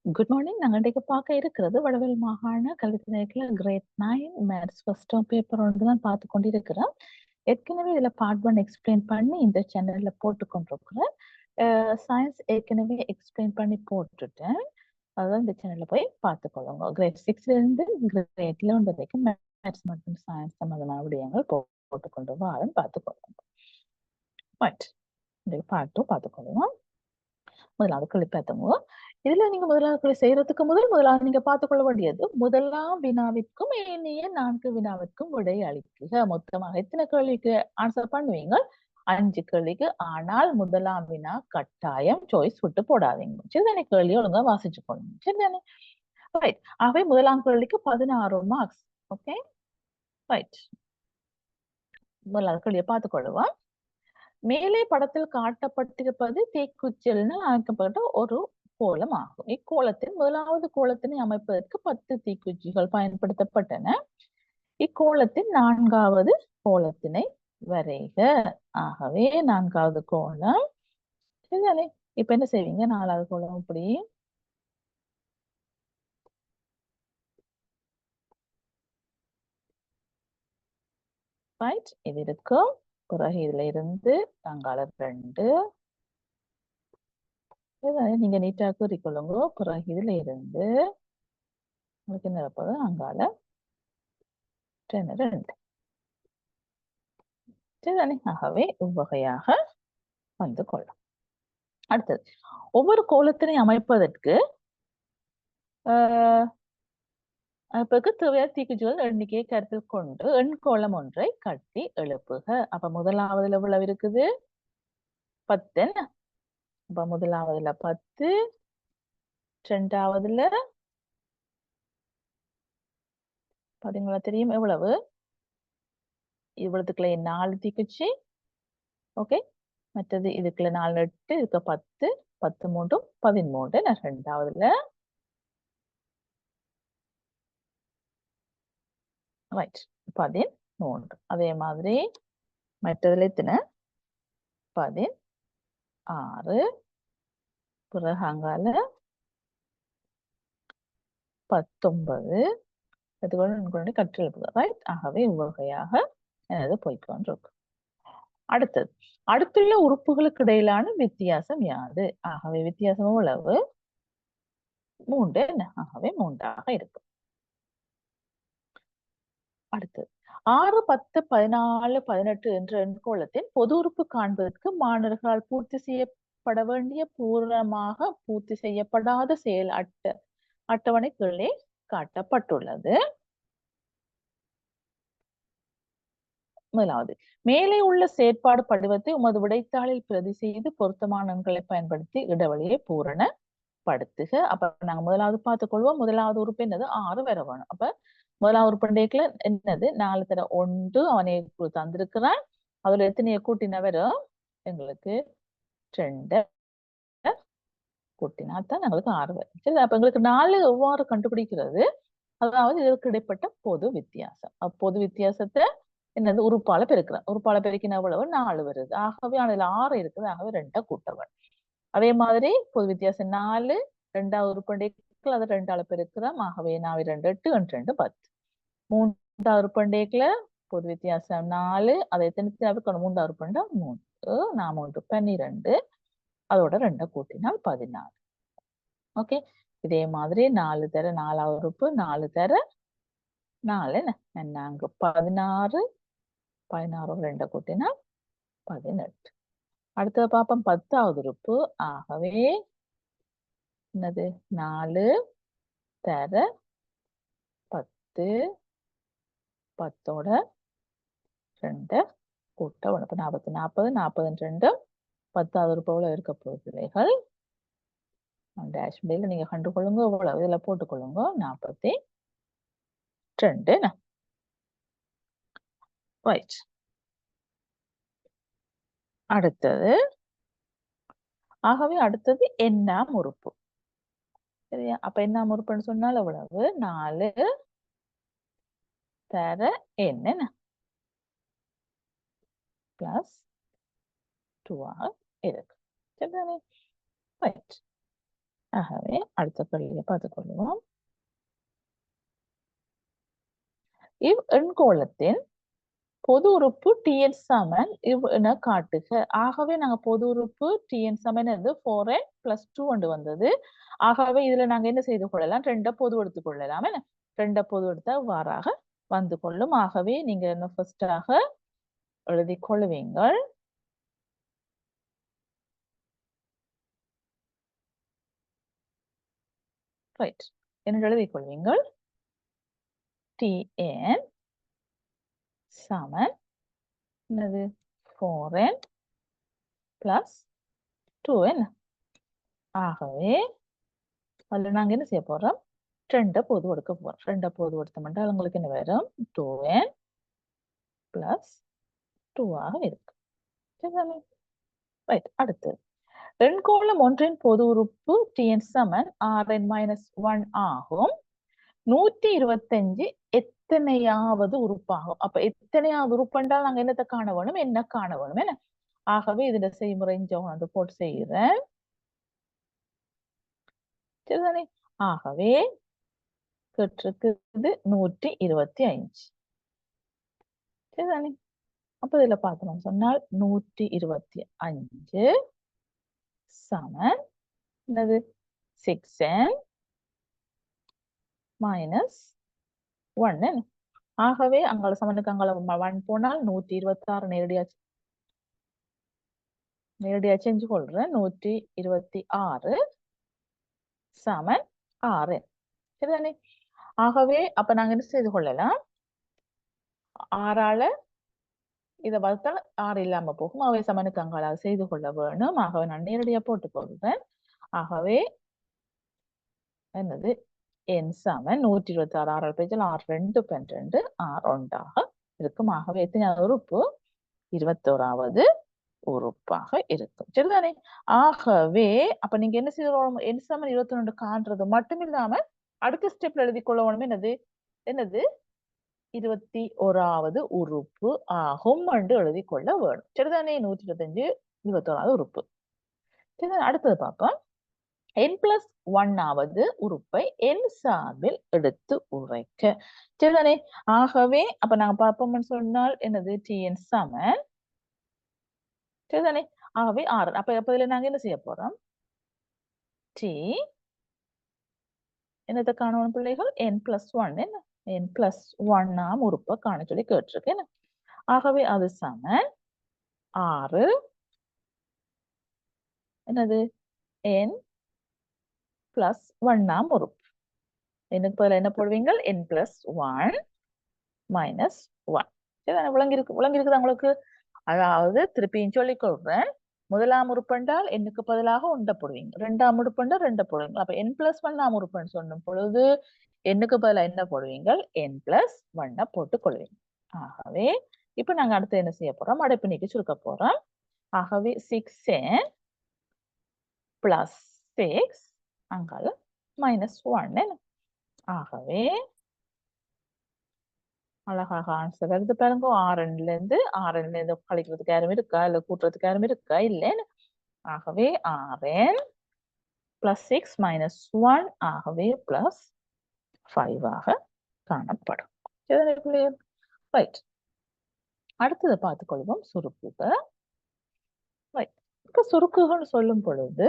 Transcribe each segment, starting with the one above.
Good morning. நாங்க இன்றைக்கு பார்க்க இருக்கிறது வடவல் மாகாண கல்வித்துறைக்குள்ள grade 9 maths first term paper ஒன்று தான் பார்த்து கொண்டிருக்கிறோம். ஏற்கனவே இதில் பார்ட் 1 எக்ஸ்பிளைன் பண்ணி இந்த சேனல்ல போட்டு கொண்டிருக்கிறேன். சயின்ஸ் ஏற்கனவே எக்ஸ்பிளைன் பண்ணி போட்டுட்டேன். அதான் இந்த சேனல்ல போய் பார்த்துக்கொள்ளுங்க. கிரேட் 6ல இருந்து கிரேட் 11 வரைக்கும் மேத்ஸ் மற்றும் சயின்ஸ் சம்பந்தமான விடயங்கள் போட்டுக்கொண்டு வாரம் பார்த்துக்கொள்ளுங்க. ரைட், இந்த பார்ட் 2 பார்த்துக்கொள்ளுவோம். முதலாவது கிளிப்பாத்தவங்க. இதுல நீங்க முதலாவது செய்யறதுக்கு முதலாவது நீங்க பார்த்துக்கொள்ள வேண்டியது முதலாம் வினாவிற்கும் ஏனைய 4 வினாவிற்கும் விடை அளிக்குக. மொத்தமாக எத்தனை கேள்விக்கு ஆன்சர் பண்ணுவீங்க? 5 கேள்விக்கு. ஆனால் முதலாம் வினா கட்டாயம் சாய்ஸ் விட்டு போடாதீங்க. சரிதானே? கேள்வி ஒழுங்கா வாசிச்சு கொள்ளுங்க. சரிதானே? ரைட். ஆகவே முதலாம் கேள்விக்கு 16 மார்க்ஸ். Okay, right. முதலாவது கேள்வியை பார்த்துக்கொள்ளுவோம். மேலே படத்தில் காட்டப்பட்டிருப்பது தீக்குச்சில்னு அழைக்கப்பட்ட ஒரு கோலம் ஆகும். இக்கோலத்தின் முதலாவது கோலத்தினை அமைப்பதற்கு 10 தீக்குச்சிகள் பயன்படுத்தப்பட்டன. இக்கோலத்தின் 4வது கோலத்தினை வரைக. ஆகவே 4வது கோலம். சரிதானே? இப்ப என்ன செய்வீங்க? 4வது கோலம் இப்படி ரைட், இது இருக்கும். பிறகு இதுல இருந்து அங்கால 2 நீங்க நீட்டா கூறிக்கொள்ளுங்க. பிறகு இதுல இருந்து உங்களுக்கு என்ன இருப்பது? அங்கால 2 சரிதானே? ஆகவே இவ்வகையாக வந்து கொள்ளும். அடுத்தது, ஒவ்வொரு கோலத்தினை அமைப்பதற்கு தேவையான தீக்குச்சிகள் எண்ணிக்கையை கருத்தில் கொண்டு எண் கோலம் ஒன்றை கட்டி எழுப்புக. அப்ப முதலாவதுல எவ்வளவு இருக்குது? 10. அப்ப முதலாவதுல 10, இரண்டாவதுல பாத்தீங்களா தெரியும் எவ்வளவு? இவ்வளவுக்குள்ள 4 தீக்குச்சி. ஓகே, மற்றது இதுக்குள்ள 4 8, இதுக்கு 10, 10 3 13. இரண்டாவதுல ரைட் 13. அதே மாதிரி மற்றதுல எத்தனை? 16. பிறகு அங்கால 19. அதுக்கு கற்றெழுப்புக. ரைட். ஆகவே இவ்வகையாக எனது போய்கொண்டிருக்கு. அடுத்தது, அடுத்துள்ள உறுப்புகளுக்கு இடையிலான வித்தியாசம் யாது? ஆகவே வித்தியாசம் எவ்வளவு? 3. ஆகவே 3ஆக இருக்கும். அடுத்தது, 6 10 14 18 என்ற எண்கோளத்தின் பொது உறுப்பு காண்பதற்கு மாணவர்களால் பூர்த்தி செய்யப்பட வேண்டிய பூரணமாக பூர்த்தி செய்யப்படாத செயல் அட்டவணை கீழே காட்டப்பட்டுள்ளது. முதலாவது, மேலே உள்ள செயற்பாடு படிவத்தை உமது விடைத்தாளில் பிரதி செய்து பொருத்தமான எண்களை பயன்படுத்தி இடைவெளியை பூரணப்படுத்துக. அப்ப நாங்க முதலாவது பார்த்துக்கொள்வோம். முதலாவது உறுப்பு என்னது? 6 வர வேணும். அப்ப முதலாவது உறுப்பு என்னது? 4 தர 1 அவனை தந்திருக்கிறான். அதுல எத்தனைய கூட்டின வரும்? எங்களுக்கு 2 கூட்டினாத்தான் எங்களுக்கு 6 வரும். சரி, அப்ப எங்களுக்கு 4 எவ்வாறு கண்டுபிடிக்கிறது? அதாவது இதற்கு இடைப்பட்ட பொது வித்தியாசம். அப்போது வித்தியாசத்தை என்னது? உறுப்பால பெருக்கிறேன். உறுப்பால பெருக்கின எவ்வளவு? 4 வருது. ஆகவே அதுல 6 இருக்குது. ஆகவே 2 கூட்டவன். அதே மாதிரி பொது வித்தியாசம் 4, 2வது உறுப்பண்டைக்குள்ள அதை 2ஆல பெருக்கிறோம். ஆகவே 4 2 8, 2 10. 3வது உறுப்பண்டைக்குள்ள பொது வித்தியாசம் 4, அதை எத்தனை இருக்கணும்? 3வது உறுப்பண்டா 3, 4 12, அதோட 2 கூட்டினால் 16. ஓகே, இதே மாதிரி 4 தர 4வது உறுப்பு 4 தர 4 4 16, 16 2 கூட்டினால் 18. அடுத்தது பார்ப்போம் 10வது உறுப்பு. ஆகவே என்னது? 4 தர 10, 10ஓட 2 கூட்ட 1. 40 40 40 2 10வது உறுப்பு எவ்வளவு இருக்க போகுது பிள்ளைகள்? டேஷ் பிள்ளைகள் நீங்க கண்டுகொள்ளுங்க. எவ்வளவு இதுல போட்டுக்கொள்ளுங்க. 42. ரைட். அடுத்தது, ஆகவே அடுத்தது எண்ணாம் உறுப்பு. சரியா? அப்ப எண்ணாம் உறுப்புன்னு சொன்னால் எவ்வளவு? 4 தர என்ன பிளஸ் 2 இருக்கு. சரிதானே? ரைட். ஆகவே அடுத்த கேள்வியை பார்த்துக்கொள்வோம். இவ் எண்கோளத்தின் பொது உறுப்பு Tn சமன் இவ் என காட்டுக. ஆகவே நாங்க பொது உறுப்பு Tn சமன் 4n + 2 கொண்டு வந்தது. ஆகவே இதுல நாங்க என்ன செய்து கொள்ளலாம், 2 பொது எடுத்துக் கொள்ளலாம். என்ன 2 பொது எடுத்தா இவ்வாறாக வந்து கொள்ளும். ஆகவே நீங்க என்ன ஃபர்ஸ்டாக எழுதிக் கொள்ளுவீங்கள். ரைட், என்ன எழுதிக் கொள்வீங்கள், Tn சமன் என்னது 4n + 2n. ஆகவே அதுல நாங்க என்ன செய்ய போறோம், 2 பொது எடுக்க போறோம். 2 பொது எடுத்தோம்னா உங்களுக்கு என்ன வரும், 2n + 2 ஆக இருக்கு. சரிதானே? ரைட், அடுத்து எண்கோளம் ஒன்றின் பொது உறுப்பு Tn சமன் Rn - 1 ஆகும். 125 எத்தனையாவது உறுப்பாகும். அப்ப எத்தனையாவது உறுப்பு என்றால் நாங்க என்னத்தை காண வேணும், என்ன காண வேணும். என்ன ஆகவே இதுல செய்முறை வந்து போட்டு செய்கிறேன். சரிதானே? ஆகவே கேட்டிருக்குது 125. சரிதானே? அப்ப இதுல பார்த்தோம் சொன்னால் 125 சமன் என்னது 6n - 1. ஆகவே அங்கால சமனுக்கு அங்கால 1 போனால் 126 நேரடியா செஞ்சு கொள்றேன். 126 சமன் 6. சரிதானே? ஆகவே அப்ப நாங்க என்ன செய்து கொள்ளலாம், 6ஆல இதை வகுத்தால் 6 இல்லாம போகும். அவை சமனுக்கு அங்கால செய்து கொள்ள வேணும். ஆகவே நான் நேரடியா போட்டு கொள்றேன். ஆகவே என்னது n சமன் 126 6 பேஜில் 6 2 12 6 1 இருக்கும். ஆகவே எத்தனையாவது உறுப்பு, 21வது உறுப்பாக இருக்கும். சரிதானே? ஆகவே அப்ப நீங்க என்ன செய்யணும், n சமன் 21 காண்றது மட்டும் இல்லாம அடுத்த ஸ்டெப்ல எழுதி கொள்ளணும், என்னது 21வது உறுப்பு ஆகும் என்று எழுதி கொள்ள வேணும். சரிதானே? 125 21வது உறுப்பு. சரிதானே? அடுத்தது பார்ப்போம். n+1வது உறுப்பை n சார்பில் எடுத்து உரைக்க. சரிதானே? ஆகவே அப்ப நாங்க பார்ப்போம்னு சொன்னால் என்னது Tn சமன், சரிதானே? ஆகவே 6. அப்ப இதுல நாங்க என்ன செய்ய போறோம், T என்னத்தை காணணும் பிள்ளைகள், n+1. என்ன n+1ஆம் உறுப்பை காண சொல்லி கேட்டிருக்கு. ஆகவே அது சமன் 6 என்னது n+1ஆம் உறுப்பு. எனக்கு பதில் என்ன போடுவீங்க, n+1 - 1. சரிதானே? விளங்கிருக்குதா உங்களுக்கு? அதாவது திருப்பியும் சொல்லிக் கொள்றேன். முதலாம் உறுப்பென்றால் எண்ணுக்கு பதிலாக 1 போடுவீங்க. 2ஆம் உறுப்பென்றால் 2 போடுவீங்க. அப்ப n+1ஆம் உறுப்புன்னு சொன்னும் பொழுது எண்ணுக்கு பதிலா என்ன போடுவீங்க, n+1 போட்டுக் கொள்வீங்க. ஆகவே இப்ப நாங்க அடுத்து என்ன செய்ய போறோம், அடைப்பு நீக்கி சுருக்க போறோம். ஆகவே 6n + 6 அங்கால -1. ஆகவே அழகாக ஆன்சர் வருது பாருங்க. 6ல இருந்து கழிக்கிறதுக்கு யாரும் இருக்கா, இல்ல கூட்டுறதுக்கு யாரும் இருக்கா, இல்லைன்னு. ஆகவே 6n + 6 - 1 ஆகவே +5 ஆக காணப்படும். ரைட், அடுத்தது பார்த்துக்கொள்வோம் சுருக்குக. ரைட், இப்ப சுருக்குகள் சொல்லும் பொழுது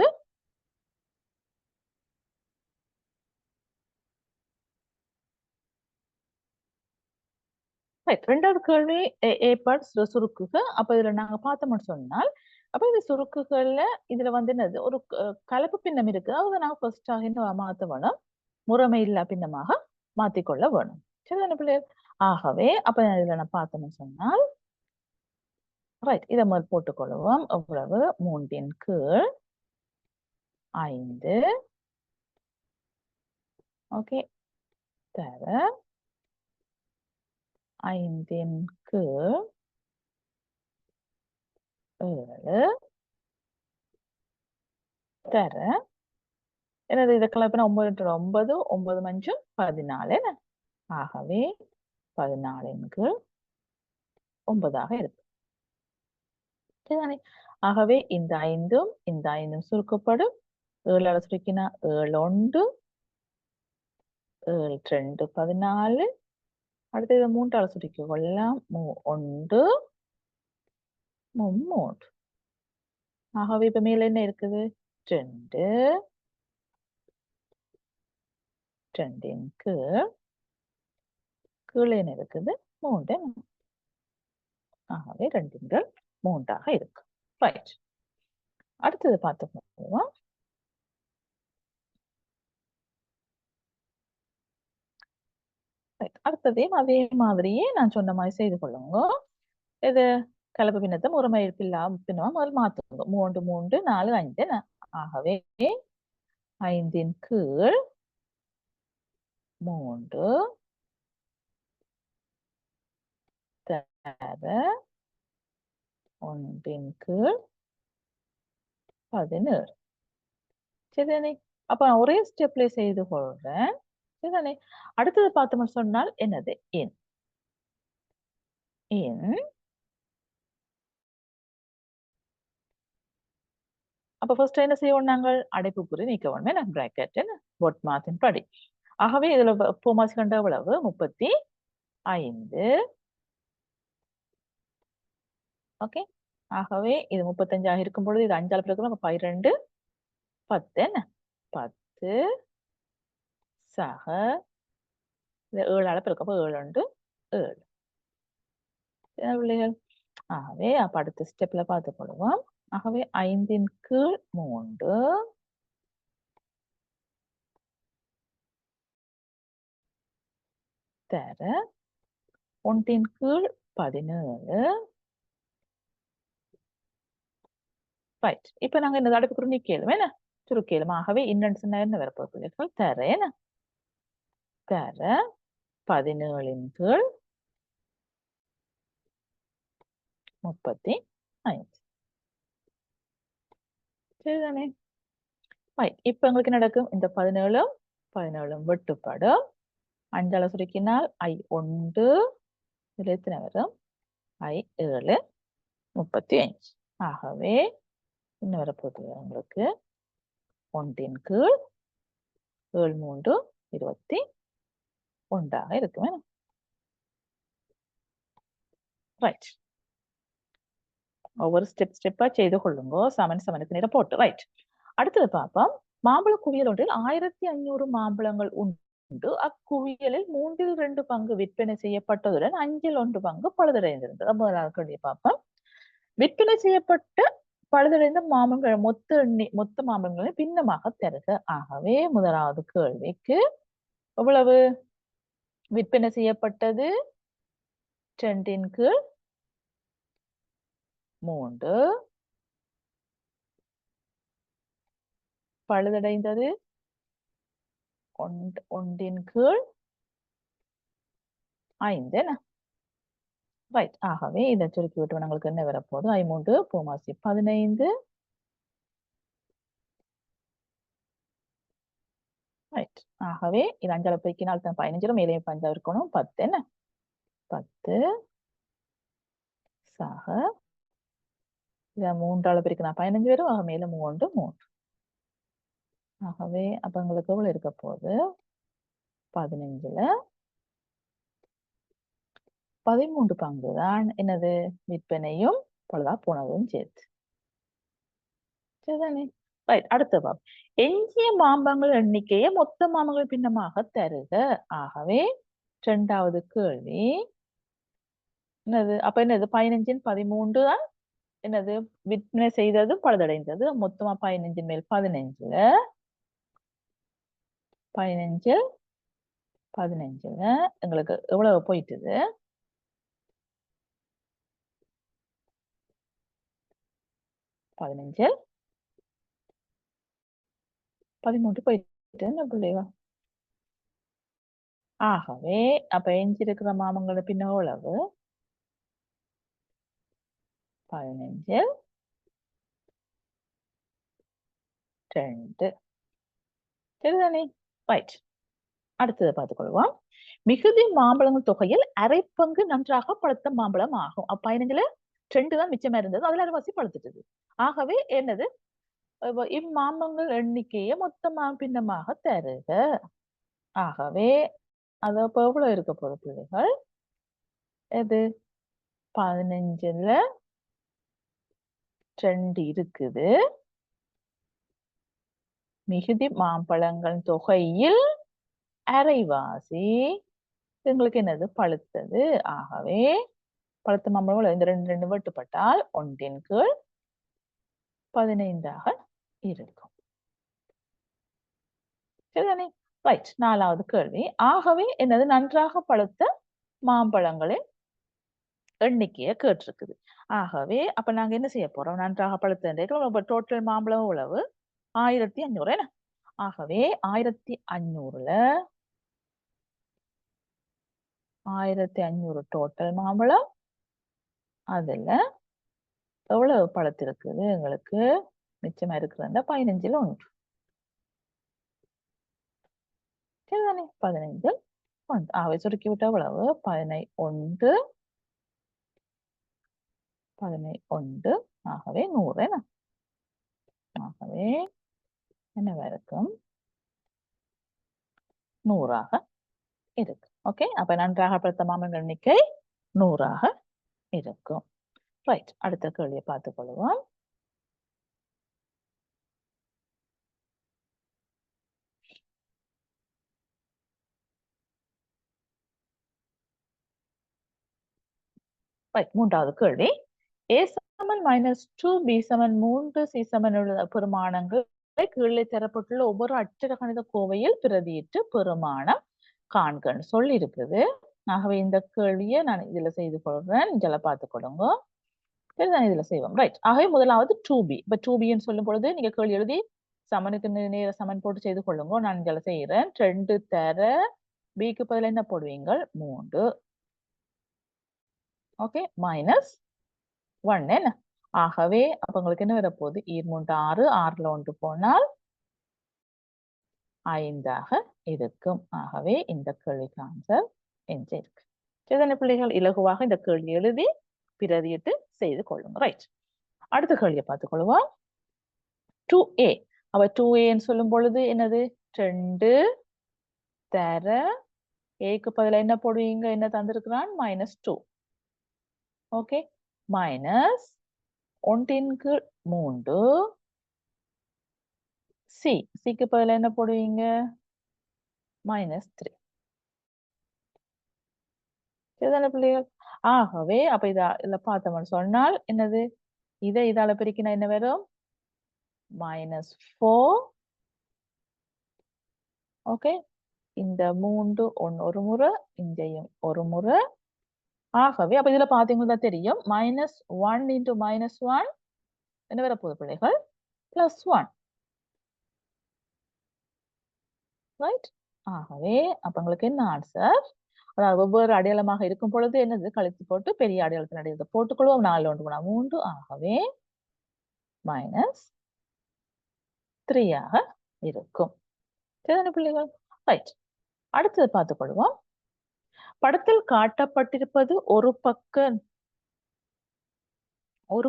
ரெண்டாவது கேள்வி ஏற்பாடு சுருக்குக. அப்ப இதுல நாங்க பார்த்தோம்னு சொன்னால், அப்ப இந்த சுருக்குகள்ல இதுல வந்து என்னது, ஒரு கலப்பு பின்னம் இருக்கு. அதை நாங்க ஃபர்ஸ்டாக என்ன மாத்த வேணும், முறைமை இல்லா பின்னமாக மாத்திக்கொள்ள வேணும். சரிதானே பிள்ளைகள்? ஆகவே அப்ப இதுல நான் பார்த்தோம்னு சொன்னால், ரைட், இதை முதல் போட்டுக்கொள்வோம். எவ்வளவு, 3ன் கீழ் 5 ஓகே தர 5ன் கீழ் 7 தர என்னது, இதை கலப்பினா 9 9 9 5 14. ஆகவே 14ன் கீழ் 9 இருக்கு. சரிதானே? ஆகவே இந்த 5ம் இந்த 5ம் சுருக்கப்படும். 7 சுருக்கினா 7 1 7 2 14. அடுத்து இதை 3 சுருக்கி கொள்ளலாம். 1 3. ஆகவே இப்ப மேல என்ன இருக்குது? 2 2 கீழே என்ன இருக்குது? 3. ஆகவே 2 3 இருக்கு. ரைட். அடுத்தது பார்த்துக்கோங்க. அடுத்ததையும் அதே மாதிரியே நான் சொன்ன மாதிரி செய்து கொள்ளுங்க. இது கலப்பு பின்னத்தை முறைமை பின்னமா முதல் மாத்துங்க. 3 3 4 5. ஆகவே 5 கீழ் 3 தர 1 கீழ் 17. சரிதானே? அப்ப நான் ஒரே ஸ்டெப்ல செய்து கொள்றேன். சரிதானே? அடுத்தது பார்த்தோம்னு சொன்னால் என்னது? எண். அப்ப ஃபர்ஸ்ட் என்ன செய்வோம்? நாங்கள் அடைப்புக்குறி நீக்க வேணும். என்ன பிராக்கெட் ஒட் மாத்தின் படி. ஆகவே இதுல போமாஸ் கண்ட எவ்வளவு? 35. ஓகே. ஆகவே இது 35 இருக்கும் பொழுது இது 5 பிறகு 12 10. என்ன 10 சக இது 7 பிறகு 7 1 7. பிள்ளைகள். ஆகவே அப்ப அடுத்த ஸ்டெப்ல பார்த்து கொள்வோம். ஆகவே 5 கீழ் 3 தர 1 கீழ் 17. ரைட். இப்ப நாங்க இந்த அடைப்புக்குறி நீக்கலும் என்ன சுருக்கலும். ஆகவே இன்னும் சொன்னா என்ன வரப்போகுது பிள்ளைகள்? தர என்ன தர 17 கீழ் 35. சரிதானே? ரைட். இப்ப எங்களுக்கு நடக்கும் இந்த 17 வெட்டுப்படும். 5 சுருக்கினால் I1 இதுல எத்தனை வரும்? I7 35. ஆகவே என்ன வரப்போகுது உங்களுக்கு? 1 கீழ் 7 3 21 இருக்கும். ரைட். ஒவ்வொரு ஸ்டெப்பா செய்து கொள்ளுங்க. சமனுக்கு நேரம் போட்டு. ரைட். அடுத்தது பார்ப்போம். மாம்பழ குவியல் ஒன்றில் 1500 மாம்பழங்கள் உண்டு. அக்குவியலில் 2 பங்கு விற்பனை செய்யப்பட்டதுடன் 1 பங்கு பழுதடைந்திருந்தது. முதலாவது பார்ப்போம். விற்பனை செய்யப்பட்ட பழுதடைந்த மாம்பழங்கள் மொத்த மாம்பழங்களை பின்னமாக தருக. ஆகவே முதலாவது கேள்விக்கு எவ்வளவு விற்பனை செய்யப்பட்டது? 2 கீழ் 3. பழுதடைந்தது 1 கீழ் 5. ரைட். ஆகவே இதை சுருக்கி விட்டு நம்மளுக்கு என்ன வரப்போகுது? I3 பூமாசி 15. ரைட். ஆகவே இது 5 பெருக்கினால் 15 மேலே 5 இருக்கணும். 10. என்ன 10 சக இதை 3 பெருக்கினா 15 வரும். ஆக மேல 3 3. ஆகவே அப்ப உங்களுக்கு எவ்வளவு இருக்க போகுது? 15ல 13 பங்கு தான் என்னது? விற்பனையும் பழுதா போனதும் சேர்த்து. சரிதானே? ரைட். அடுத்த பாப். எஞ்சிய மாம்பழங்கள் எண்ணிக்கையை மொத்த மாம்பழங்கள் பின்னமாக தருக. ஆகவே 2வது கேள்வி என்னது? அப்ப என்னது? 15 13 தான் என்னது? விற்பனை செய்தது பழுதடைந்தது. மொத்தமா 15 மேல் 15ல 15ல எங்களுக்கு எவ்வளவு போயிட்டுது? 15 13 போயிட்டு என்ன பிள்ளைவா? ஆகவே அப்ப எஞ்சி இருக்கிற மாமங்களோட பின்ன எவ்வளவு? 15 2. சரிதானே? ரைட். அடுத்ததை பார்த்துக்கொள்வோம். மிகுதி மாம்பழங்கள் தொகையில் அரை பங்கு நன்றாக பழுத்த மாம்பழம் ஆகும். 15ல 2 தான் மிச்சமா இருந்தது. அதுல அரைவாசி பழுத்துட்டது. ஆகவே என்னது? இம்மாம்பங்கள் எண்ணிக்கையை மொத்தமா பின்னமாக தருக. ஆகவே அது அப்ப எவ்வளவு இருக்க போகுது பிள்ளைகள்? எது 15ல 2 இருக்குது. மிகுதி மாம்பழங்கள் தொகையில் அரைவாசி எங்களுக்கு என்னது பழுத்தது. ஆகவே பழுத்த மாம்பழம் இந்த 2 வெட்டுப்பட்டால் 1 கீழ் 15 இருக்கும். சரிதானே? ரைட். 4வது கேள்வி. ஆகவே என்னது நன்றாக பழுத்த மாம்பழங்களின் எண்ணிக்கையை கேட்டிருக்குது. ஆகவே அப்ப நாங்க என்ன செய்ய போறோம்? நன்றாக பழுத்த டோட்டல் மாம்பழம் உழவு 1500 என்ன? ஆகவே 1500ல 1500 டோட்டல் மாம்பழம். அதுல எவ்வளவு பழுத்திருக்குது? எங்களுக்கு மிச்சமா இருக்கிற 15ல் 1. சரிதானே? 15ல் 1. ஆகவே சுருக்கி விட்ட எவ்வளவு? 11 11 ஆகவே 100 என்ன? ஆகவே என்னவா இருக்கும்? 100 இருக்கு. ஓகே, அப்ப நன்றாக பழுத்த மாம்பழங்கள் எண்ணிக்கை 100 இருக்கும். ரைட். அடுத்த கேள்வியை பார்த்துக் கொள்வோம். ரைட். 3வது கேள்வி. a Saman -2 b Saman 3 c சமன் உள்ள பெருமானங்களை கீழே தரப்பட்டுள்ள ஒவ்வொரு அட்சர கணித கோவையில் பிரதியிட்டு பெருமானம் காண்கன்னு சொல்லி இருக்குது. ஆகவே இந்த கேள்வியை நான் இதுல செய்து கொள்றேன். இதெல்லாம் பார்த்துக் கொள்ளுங்க. சரிதான், இதுல செய்வோம். ரைட். ஆகவே முதலாவது 2b. இப்ப 2bன்னு சொல்லும் பொழுது நீங்க கேள்வி எழுதி சமனுக்கு நேர சமன் போட்டு செய்து கொள்ளுங்க. நான் இதுல செய்யறேன். 2 தர bக்கு பதில் என்ன போடுவீங்க? 3. ஓகே, -1 என்ன? ஆகவே அப்ப உங்களுக்கு என்ன வரப்போகுது? 2 6 6ல 1 போனால் 5 இருக்கும். ஆகவே இந்த கேள்விக்கு ஆன்சர் 5 இருக்கு. சரிதானே பிள்ளைகள்? இலகுவாக இந்த கேள்வி எழுதி பிரதியிட்டு செய்து கொள்ளுங்க. ரைட். அடுத்த கேள்வியை பார்த்துக் கொள்வோம். 2a. அப்ப 2aன்னு சொல்லும் பொழுது என்னது? 2 தர ஏக்கு பதிலா என்ன போடுவீங்க? என்ன தந்திருக்கிறான்? -2. ஓகே, -1க்கு 3 சிக்கு பதிலா என்ன போடுவீங்க? -3. சரிதானே பிள்ளைகள்? ஆகவே அப்ப இத பார்த்தோம்னு சொன்னால் என்னது? இதை இதால பிரிக்கினா என்ன வரும்? -4. ஓகே, இந்த 3 ஒரு முறை, இங்கேயும் ஒரு முறை. ஆகவே அப்ப இதுல பாத்தீங்கன்னா தெரியும் -1 × -1 என்ன வரப்போகுது பிள்ளைகள்? +1. ரைட். ஆகவே அப்ப உங்களுக்கு என்ன ஆன்சர்? அதாவது ஒவ்வொரு அடையாளமாக இருக்கும் பொழுது என்னது? கழித்து போட்டு பெரிய அடையாளத்தின் அடையாளத்தை போட்டுக்கொள்வோம். 4 1 போனா 3. ஆகவே -3 இருக்கும். சரிதானே பிள்ளைகள்? ரைட். அடுத்தது பார்த்துக் கொள்வோம். படத்தில் காட்டப்பட்டிருப்பது ஒரு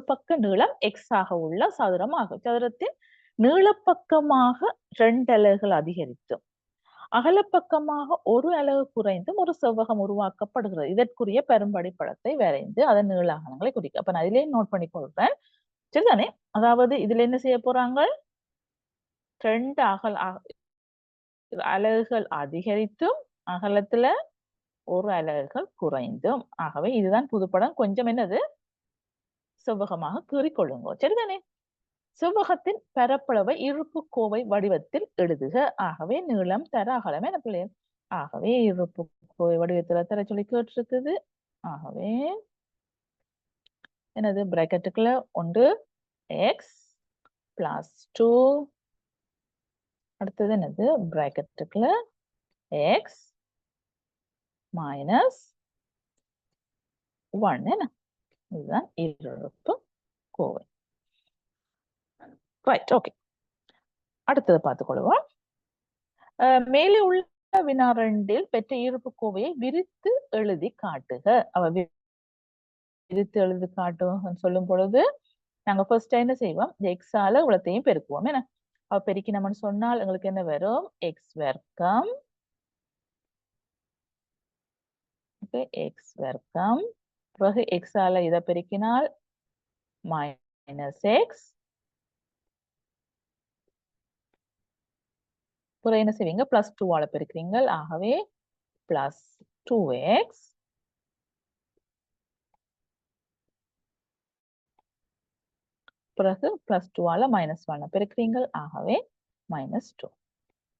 பக்க நீளம் x உள்ள சதுரமாகும். சதுரத்தின் நீளப்பக்கமாக 2 அலகுகள் அதிகரித்தும் அகலப்பக்கமாக 1 அலகு குறைந்தும் ஒரு செவ்வகம் உருவாக்கப்படுகிறது. இதற்குரிய பெரும்படி படத்தை வரைந்து அதன் நீள அகலங்களை குறிக்க. அப்ப நான் இதிலே நோட் பண்ணி கொள்றேன். சரிதானே? அதாவது இதுல என்ன செய்ய போறாங்க? 2 அலகுகள் அதிகரித்தும் அகலத்துல 1 அலகுகள் குறைந்தும். ஆகவே இதுதான் புதுப்படம். கொஞ்சம் என்னது? செவ்வகமாக கீறிக்கொள்ளுங்க. சரிதானே? செவ்வகத்தின் பரப்பளவை இருப்புக்கோவை வடிவத்தில் எழுதுக. ஆகவே நீளம் தர அகலம் என்ன பிள்ளைகள்? ஆகவே இருப்புக்கோவை வடிவத்தில் தர சொல்லி கேட்டிருக்குது. ஆகவே என்னது? பிராக்கெட்டுக்குள்ள 1 x +2. அடுத்தது என்னது? பிராக்கெட்டுக்குள்ள x -1 என்ன? இதுதான் இருப்பு கோவை. ரைட். ஓகே, அடுத்தது பார்த்துக்கொள்வோம். மேலே உள்ள வினா 2ல் பெற்ற இருப்புக்கோவையை விரித்து எழுதி காட்டுக. விரித்து எழுதி காட்டுன்னு சொல்லும் பொழுது நாங்க ஃபர்ஸ்ட் என்ன செய்வோம், இந்த எக்ஸால இவ்வளத்தையும் பெருக்குவோம் என்ன. அப்ப பெருக்கினோம்னு சொன்னால் எங்களுக்கு என்ன வரும், எக்ஸ் வர்க்கம் எக்ஸ் வர்க்கம், பிறகு எக்ஸால இதை பெருக்கினால் மைனஸ் எக்ஸ், பிறகு என்ன செய்வீங்க, பிளஸ் 2ஆல பெருக்கிறீங்க. ஆகவே பிளஸ் 2x பிறகு பிளஸ் 2ஆல மைனஸ் 1 பெருக்கிறீங்க. ஆகவே மைனஸ் 2.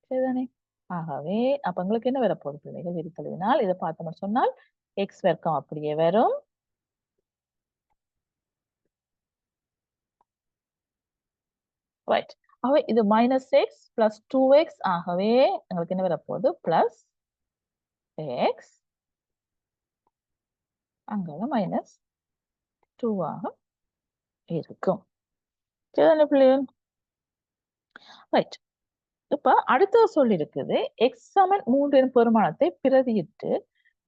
சரிதானே. ஆகவே அப்ப உங்களுக்கு என்ன வரப்போகுது பிள்ளைகள், விரித்தெழுதினால் இதை பார்த்தோம்னு சொன்னால் எக்ஸ் வர்க்கம் அப்படியே வரும். ரைட். ஆகவே இது மைனஸ் எக்ஸ் பிளஸ் 2x. ஆகவே உங்களுக்கு என்ன வரப்போகுது, பிளஸ் எக்ஸ், அங்க மைனஸ் 2ஆக இருக்கும். சரிதானே பிள்ளைகள். ரைட். இப்ப அடுத்த சொல் இருக்குது, எக்ஸ் சமன் 3 எனும் பெருமானத்தை பிரதியிட்டு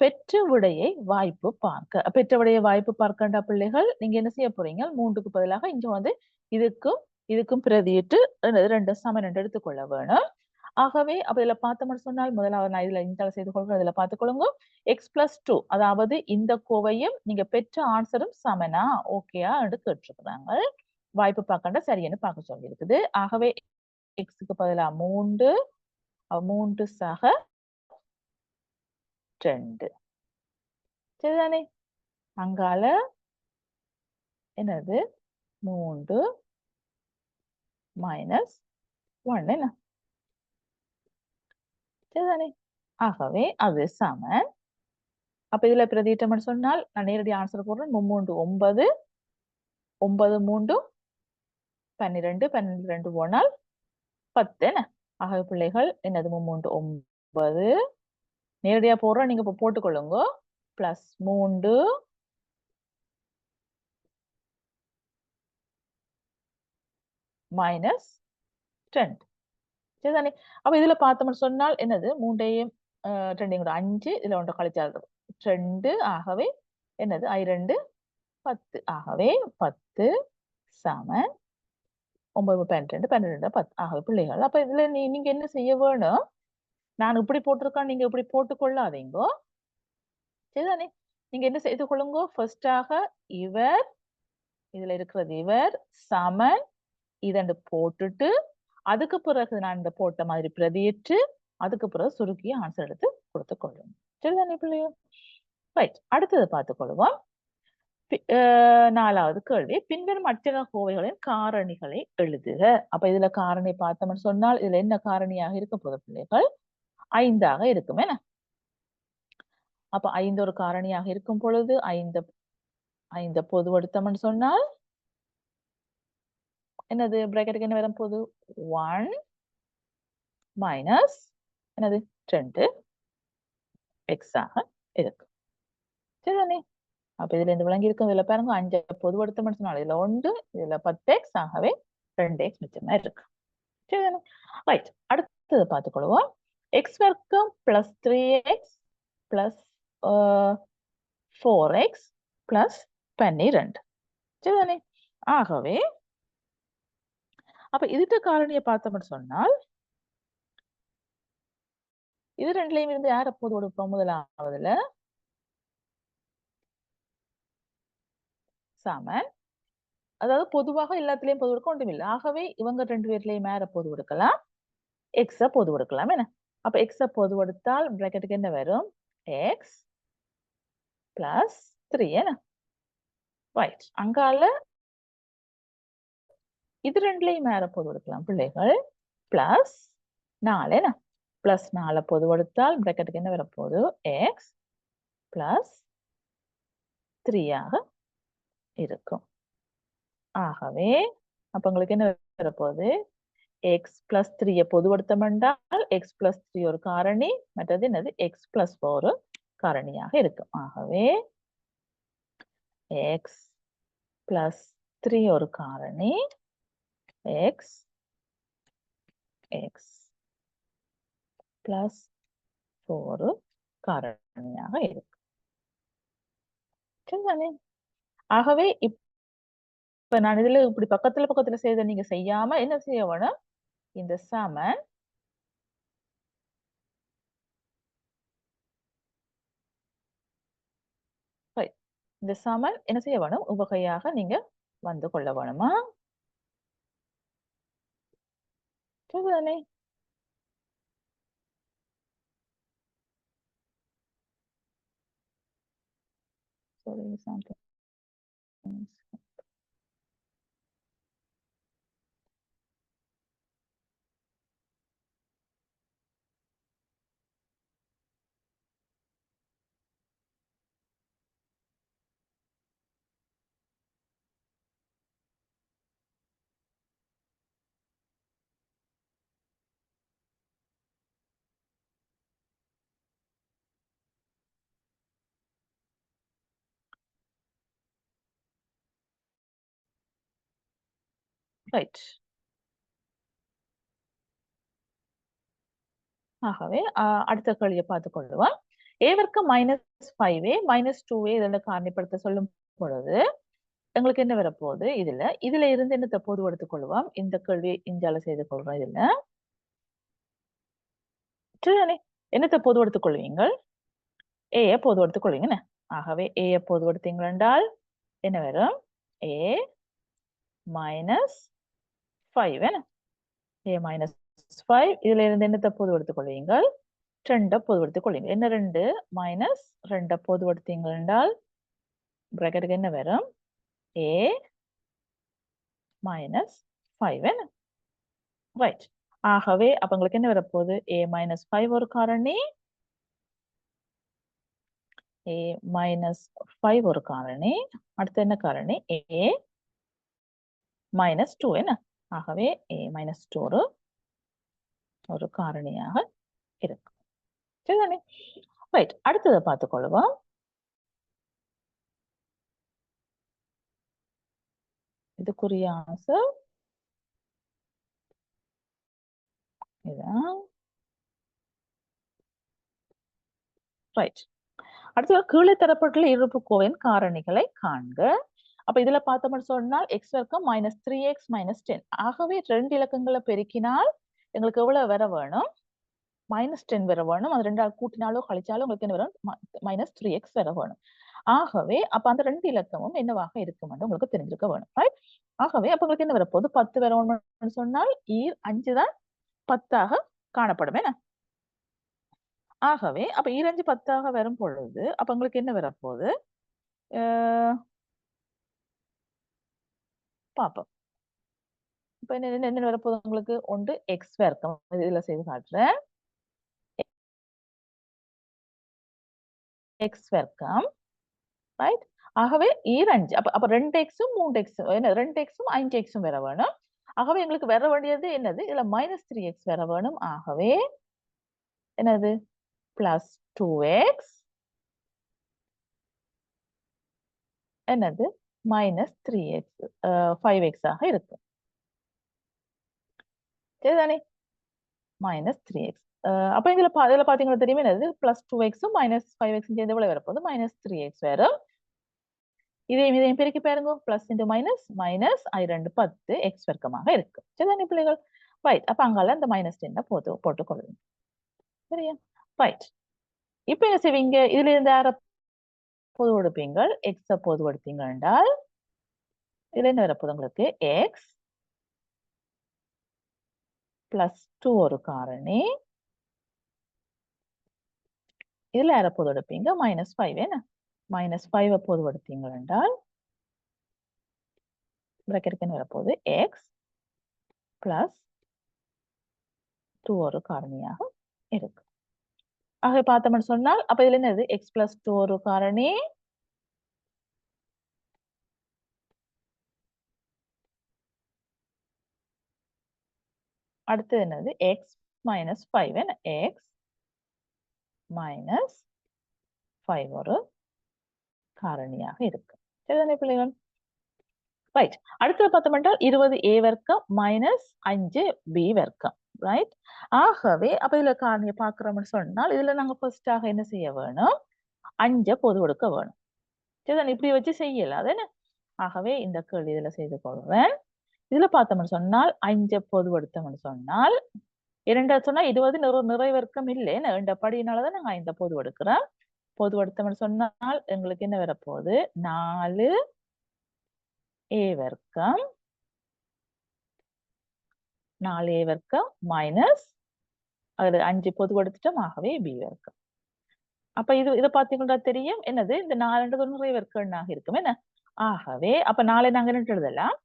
பெற்ற விடையை வாய்ப்பு பார்க்க. பெற்ற விடையை வாய்ப்பு பார்க்கண்டா பிள்ளைகள், நீங்க என்ன செய்ய போறீங்க, 3க்கு பதிலாக இங்க வந்து இதுக்கும் இதுக்கும் பிரதியிட்டு 2 சமன் என்று எடுத்துக்கொள்ள வேணும். ஆகவே அப்ப இதுல பார்த்தோம்னு சொன்னால் முதலாவது நான் இதுல இந்த செய்து கொள்கிறேன். இதுல பார்த்துக்கொள்ளுங்க, எக்ஸ் பிளஸ் 2, அதாவது இந்த கோவையும் நீங்க பெற்ற ஆன்சரும் சமனா ஓகேயா என்று கேட்டிருக்கிறாங்க. வாய்ப்பு பார்க்கண்டா சரின்னு பார்க்க சொல்லி இருக்குது. ஆகவே எக்ஸுக்கு பதிலா 3, 3 சக 2. சரிதானே. அங்கால என்னது 3 மைனஸ் 1 என்ன. சரிதானே. ஆகவே அது சமன். அப்ப இதுல பிரதியிட்டம்னு சொன்னால் நான் நேரடி ஆன்சர் போடுறேன். 3 9, 9 3 12, 12 போனால் 10 என்ன. ஆகவே பிள்ளைகள் என்னது 3 9, நேரடியா போடுறோம், நீங்க இப்ப போட்டுக்கொள்ளுங்க, பிளஸ் 3 மைனஸ் 2. சரிதானே. அப்ப இதுல பார்த்தோம்னு சொன்னால் என்னது 3ஐயும் 2ஐயும் கூட 5, இதுல 1 கழிச்சால் 2. ஆகவே என்னது 2 10. ஆகவே 10 சமன் 9 12 12 10. ஆகவே பிள்ளைகள் அப்ப இதுல நீங்க என்ன செய்ய வேணும், நான் இப்படி போட்டிருக்கேன், நீங்க இப்படி போட்டு கொள்ளாதீங்க. சரிதானே. நீங்க என்ன செய்து கொள்ளுங்க, ஃபர்ஸ்டாக இவர், இதுல இருக்கிறது இவர் சமன் இதண்டு போட்டுட்டு, அதுக்கு பிறகு நான் இந்த போட்ட மாதிரி பிரதியிட்டு, அதுக்கு பிறகு சுருக்கி ஆன்சர் எடுத்து கொடுத்து கொள்ளும். சரிதானே பிள்ளையோ. ரைட். அடுத்தது பார்த்துக் கொள்வோம். 4வது கேள்வி, பின்வரும் அச்சக கோவைகளின் காரணிகளை எழுதுக. அப்ப இதுல காரணி பார்த்தோம்னு சொன்னால் இதுல என்ன காரணியாக இருக்க போது பிள்ளைகள், 5ஆக இருக்கும் என்ன. அப்ப 5 ஒரு காரணியாக இருக்கும் பொழுது 5 பொதுவெடுத்தோம்னு சொன்னால் என்னது, பிராக்கெட்டுக்கு என்ன வரும் போது 1 மைனஸ் என்னது 2 எக்ஸ் ஆக இருக்கு. சரிதானே. அப்ப இதுல இருந்து விளங்கி இருக்கும், இதுல பாருங்க 5 பொதுவெடுத்தோம்னு சொன்னால் இதுல 1, இதுல 10x, ஆகவே 2x மிச்சமா இருக்கு. சரிதானே. ரைட். அடுத்தது பார்த்துக்கொள்வோம், எக்ஸ் வர்க்கம் plus 3x plus 4x plus 12. சரிதானே. ஆகவே அப்ப இதுக்கு காரணியை பார்த்தோம்னு சொன்னால் இது ரெண்டுலயும் இருந்து யார் அப்போது கொடுப்போம், முதலாவதுல சமன், அதாவது பொதுவாக எல்லாத்திலையும் பொது கொடுக்க ஒன்றும் இல்லை. ஆகவே இவங்க 2 பேர்லயும் யார பொது கொடுக்கலாம், எக்ஸ பொது கொடுக்கலாம் என்ன. அப்ப எக்ஸ பொது கொடுத்தால் பிராக்கெட்டுக்கு என்ன வரும், எக்ஸ் பிளஸ் 3 என்ன. ரைட். அங்கால இது ரெண்டுலயும் யார பொது கொடுக்கலாம் பிள்ளைகள், பிளஸ் 4 என்ன. பிளஸ் 4 பொது கொடுத்தால் பிராக்கெட்டுக்கு என்ன வரப்போகுது, எக்ஸ் பிளஸ் 3 ஆக இருக்கும். ஆகவே அப்ப உங்களுக்கு என்ன வரப்போகுது, எக்ஸ் பிளஸ் 3 பொதுவடுத்தம் என்றால் எக்ஸ் பிளஸ் 3 ஒரு காரணி, மற்றது என்னது எக்ஸ் பிளஸ் 4 காரணியாக இருக்கும். ஆகவே எக்ஸ் பிளஸ் 3 ஒரு காரணி, எக்ஸ் எக்ஸ் பிளஸ் 4 காரணியாக இருக்கும். சரிதானே. ஆகவே இப்ப நான் இதுல இப்படி பக்கத்துல செய்த நீங்க செய்யாம என்ன செய்ய வேணும்? இந்த சமன் இந்த சமன் என்ன செய்ய வேணும்? உவகையாக நீங்க வந்து கொள்ள வேணுமா? சரிதானே? Sorry, something. ரைட். ஆகவே அடுத்த கேள்வியை பார்த்துக் கொள்ளுவோம். a வர்க்க -5a -2a இதெல்லாம் காரணிப்படுத்த சொல்லும் பொழுது எங்களுக்கு என்ன வரப்போகுது? இதுல இருந்து என்னத்தை பொது எடுத்துக் கொள்வோம்? இந்த கேள்வி இஞ்சால செய்து கொள்றோம். இதுல சரிதானே? என்னத்தை பொது எடுத்துக் கொள்வீங்கள்? a பொது எடுத்துக் கொள்வீங்க. ஆகவே a பொது எடுத்தீங்க என்றால் என்ன வரும்? a -5 என்ன? a -5 இதுல இருந்து என்னத்தை பொது எடுத்துக் கொள்வீங்கள்? 2 பொது எடுத்துக் கொள்வீங்க. என்ன 2 -2 பொது எடுத்தீங்க என்றால் பிராக்கெட்டுக்கு என்ன வரும்? a -5 என்ன? ரைட். ஆகவே அப்ப உங்களுக்கு என்ன வரப்போகுது? a -5 ஒரு காரணி, a -5 ஒரு காரணி, அடுத்து என்ன காரணி? a -2 என்ன? ஆகவே a -2 ஒரு காரணியாக இருக்கு. சரிதானே? ரைட். அடுத்ததை பார்த்துக் கொள்வோம். இதுக்குரிய ஆன்சர் இதான். ரைட். அடுத்து கீழே தரப்பட்டுள்ள இருபுக்கோவையின் காரணிகளை காண்க. அப்ப இதுல பார்த்தோம்னு சொன்னால் x வர்க்கம் -3x -10. ஆகவே 2 இலக்கங்களை பெருக்கினால் எங்களுக்கு எவ்வளவு வர வேணும்? -10 வர வேணும். அது 2 கூட்டினாலோ கழிச்சாலோ உங்களுக்கு என்ன வரும்? -3x வர வேணும். ஆகவே அப்ப அந்த 2 இலக்கமும் என்னவாக இருக்கும் என்று உங்களுக்கு தெரிஞ்சிருக்க வேணும். ரைட்? ஆகவே அப்ப உங்களுக்கு என்ன வரப்போகுது? 10 வர வேணும்னு சொன்னால் 5 தான் 10ஆக காணப்படும். என்ன? ஆகவே அப்ப 5 10ஆக வரும் பொழுது அப்ப உங்களுக்கு என்ன வரப்போகுது? பார்ப்போம். இப்ப என்ன வரப்போகுது உங்களுக்கு? ஒன்று எக்ஸ் வர்க்கம். இதுல செய்து காட்டுறேன். எக்ஸ் வர்க்கம். ரைட்? ஆகவே 2 அப்ப 2x-உம் 3x-உம் என்ன 2x-உம் 5x-உம் வர வேணும். ஆகவே எங்களுக்கு வர வேண்டியது என்னது? இதுல -3x வர வேணும். ஆகவே என்னது? +2x என்னது? -3x 5x ஆக இருக்கும். சரிதானே? -3x. அப்ப இதுல பாத்தீங்கன்னா தெரியுமே என்னது? +2x-உம் -5x-உம் சேர்ந்து எவ்வளவு வரப்போகுது? -3x வரும். இதையும் பெருக்கி பாருங்க. பிளஸ் இன்டு மைனஸ் -2 10 எக்ஸ் வர்க்கமாக இருக்கு. சரிதானே பிள்ளைகள்? ரைட். அப்ப அங்கால இந்த -10 போட்டுக் கொள்ளுங்க. சரியா? ரைட். இப்ப என்ன செய்வீங்க? இதுல இருந்து யார பொது எடுப்பீங்க? எக்ஸ பொது எடுத்தீங்க என்றால் இதுல என்ன வரப்போகுது உங்களுக்கு? எக்ஸ் +2 ஒரு காரணி. இதுல யார பொது எடுப்பீங்க? -5 என்ன? -5 பொது எடுத்தீங்க என்றால் பிராக்கெட்டுக்கு என்ன வரப்போகுது? எக்ஸ் +2 ஒரு காரணியாக இருக்கு. ஆக பார்த்தோம்னு சொன்னால் அப்ப இதுல என்னது? x + 2 ஒரு காரணி, அடுத்து என்னது? x -5 என்ன? x -5 ஒரு காரணியாக இருக்கு. சரிதானே பிள்ளைகள்? ரைட். அடுத்து பார்த்தோம்னா 20a வர்க்கம் -5b வர்க்கம். ரைட்? ஆகவே அப்ப இதுல காரணியை பார்க்கிறோம்னு சொன்னால் இதுல நாங்க ஃபர்ஸ்டாக என்ன செய்ய வேணும்? 5 பொது எடுக்க வேணும். சரிதானே? இப்படி வச்சு செய்யலாம். அது என்ன? ஆகவே இந்த கேள்வி இதுல செய்து கொள்வேன். இதுல பார்த்தோம்னு சொன்னால் 5 பொதுவெடுத்தோம்னு சொன்னால் 2 சொன்னா 20 நிறைவர்க்கம் இல்லை என்ற படியினாலதான் நாங்க 5 பொது எடுக்கிறோம். பொது எடுத்தோம்னு சொன்னால் எங்களுக்கு என்ன வரப்போகுது 4a வர்க்கம் 4a வர்க்கம் மைனஸ் அதுல 5 பொது எடுத்துட்டோம். ஆகவே b வர்க்கம். அப்ப இதை பார்த்தீங்கன்னா தெரியும் என்னது இந்த 4 நிறைவர்க்கம்னாக இருக்கும் என்ன. ஆகவே அப்ப 4 நாங்க என்ன எழுதலாம்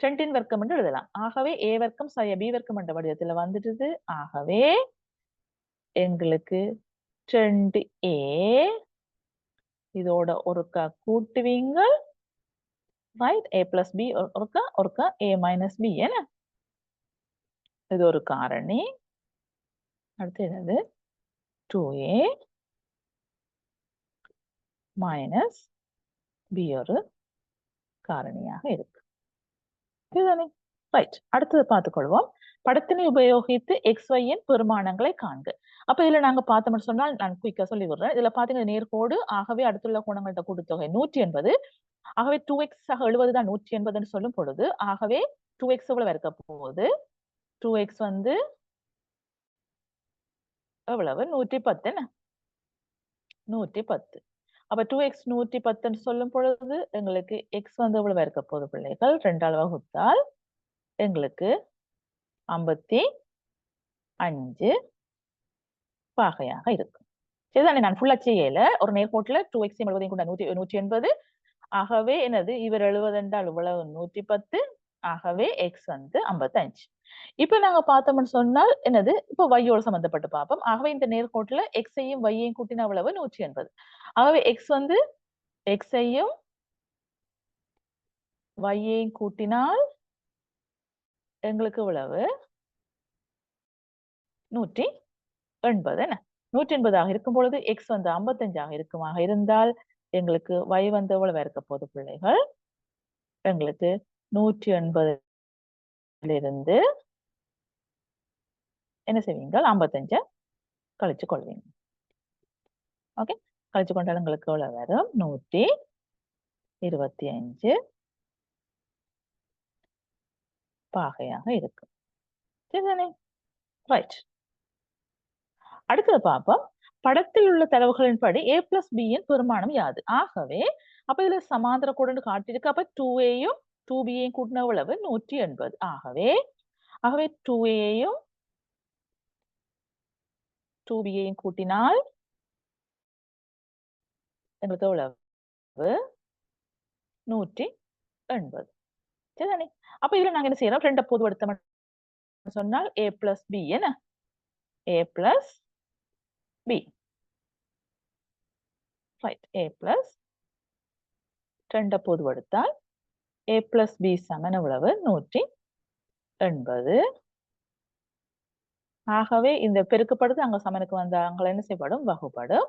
2 வர்க்கம் என்று எழுதலாம். ஆகவே a வர்க்கம் சய b வர்க்கம் என்ற வடிவத்துல வந்துடுது. ஆகவே எங்களுக்கு 2a இதோட ஒருக்கா கூட்டுவீங்க ரைட் a plus b ஒருக்கா a minus b என்ன இது ஒரு காரணி. அடுத்து என்னது 2a minus b ஒரு காரணியாக இருக்கு. இதுதானே ரைட். அடுத்தது பார்த்துக்கொள்வோம். படத்தினை உபயோகித்து xy-யின் பெருமானங்களை காண்க. அப்ப இதுல நாங்க பார்த்தோம்னு சொன்னால் நான் குயிக்கா சொல்லி விடுறேன். இதுல பாத்தீங்கன்னா நேர்கோடு. ஆகவே அடுத்துள்ள கோணங்கள்ட்ட கூட்டுத்தொகை 180. ஆகவே 2x 70 தான் 180 சொல்லும் பொழுது ஆகவே 2x எவ்வளவு இருக்க போகுது 2x வந்து எவ்வளவு 110 என்ன 110. அப்ப 2x 110 சொல்லும் பொழுது எங்களுக்கு x வந்து எவ்வளவு இருக்க போகுது பிள்ளைகள் 2ஆல் வகுத்தால் எங்களுக்கு 55 பாகையாக இருக்கும். சரிதானே நான் ஃபுல்லா செய்யல ஒரு நேர்கோட்டுல 2x 70 கொண்ட 180. ஆகவே என்னது இவர் 70 என்றால் இவ்வளவு 110. ஆகவே எக்ஸ் வந்து 55. இப்ப நாங்க பார்த்தோம்னு சொன்னால் என்னது இப்ப y-யோட சம்பந்தப்பட்டு பார்ப்போம். ஆகவே இந்த நேர்கோட்டுல x-ஐயும் y-ஐயும் கூட்டினா எவ்வளவு 180. ஆகவே x வந்து x-ஐயும் y-ஐயும் கூட்டினால் எங்களுக்கு எவ்வளவு 180 என்ன 180 இருக்கும் பொழுது x வந்து 55 இருக்குமாக இருந்தால் எங்களுக்கு y வந்து எவ்வளவு இருக்க போகுது பிள்ளைகள் எங்களுக்கு 180 இருந்து என்ன செய்வீங்க 55 கழிச்சு கொள்வீங்க. ஓகே கழிச்சு கொண்டால் உங்களுக்கு எவ்வளவு வரும் 125 பாகையாக இருக்கும். சரிதானே ரைட். அடுத்தது பார்ப்போம். படத்தில் உள்ள தரவுகளின்படி a plus b யின் பெருமானம் யாது. ஆகவே அப்ப இதுல சமாந்தர கோடு காட்டியிருக்கு. அப்ப 2a-யும் 2b-யும் கூட்டின எவ்வளவு 180. ஆகவே 2a-யும் 2b-யும் கூட்டினால் எங்களுக்கு எவ்வளவு 180. சரிதானே அப்ப இதுல நாங்க என்ன செய்யறோம் 2 பொது எடுத்தோம் சொன்னால் a plus b என்ன a plus b right a plus 2 பொது எடுத்தால் a plus b சமன் எவ்வளவு 180. ஆகவே இந்த பெருக்கப்படுது அங்க சமனுக்கு வந்த அங்க என்ன செய்யப்படும் வகுப்படும்.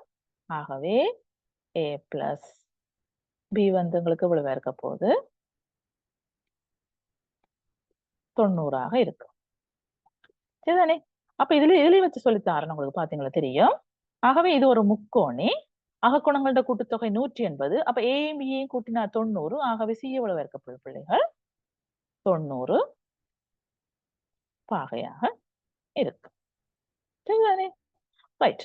ஆகவே a plus b வந்து உங்களுக்கு இவ்வளவு இருக்க போகுது 90 இருக்கு. சரிதானே அப்ப இதுல வச்சு சொல்லித்தாரன் உங்களுக்கு பாத்தீங்களா தெரியும். ஆகவே இது ஒரு முக்கோணி அகக்கோணங்களோட கூட்டுத்தொகை 180. அப்ப a-யும் b-யும் கூட்டினா 90. ஆகவே c எவ்வளவு இருக்க போகுது பிள்ளைகள் 90 பாகையாக இருக்கு. சரிதானே ரைட்.